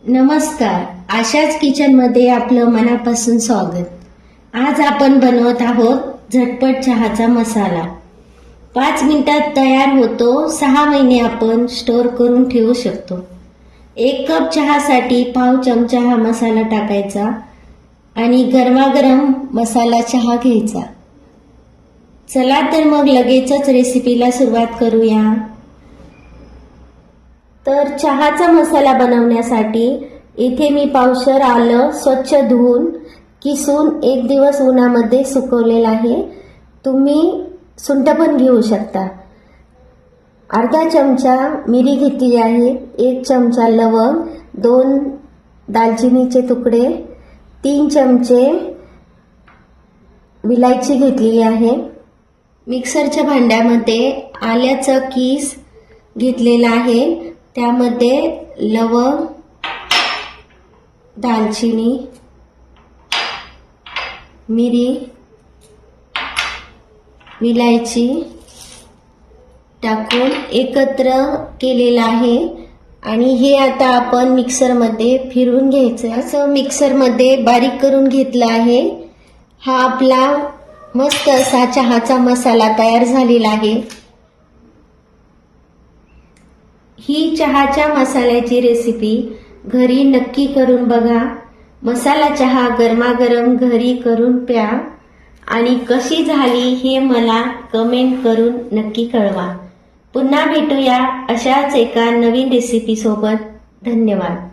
नमस्कार, आशाच किचनमध्ये आपलं मनापासून स्वागत. आज आपण बनवत आहोत झटपट चहाचा मसाला. 5 मिनिटात तयार होतो. 6 महिने आपण स्टोर करून ठेवू शकतो. 1 कप चहासाठी पाव चमचा हा मसाला टाकायचा आणि गरमागरम मसाला चहा घ्यायचा. चला तर मग लगेचच रेसिपीला सुरुवात करूया. तर चहाचा मसाला बनवण्यासाठी इथे मी पावशर आलं स्वच्छ धुवून किसून 1 दिवस उन्हामध्ये सुकवलेलं आहे. तुम्ही सुंठ पण घेऊ शकता. अर्धा चमचा मिरी घेतली आहे, 1 चमचा लवंग, 2 दालचिनीचे तुकडे, 3 चमचे विलायची घेतलेली आहे. मिक्सरच्या भांड्यामध्ये आल्याचा कीस घेतलेला आहे. त्यामध्ये लवंग, दालचिनी, मिरी, विलायची टाकून एकत्र केलेला आहे आणि हे आता आपण मिक्सरमध्ये फिरवून घ्यायचं. असं मिक्सरमध्ये बारीक करून घेतलं आहे. हा आपला मस्त असा चहाचा मसाला तयार झालेला आहे. ही चहाच्या मसाल्याची रेसिपी घरी नक्की करून बघा. मसाला चहा गरमागरम घरी करून प्या आणि कशी झाली हे मला कमेंट करून नक्की कळवा. पुन्हा भेटूया अशाच एका नवीन रेसिपी सोबत. धन्यवाद.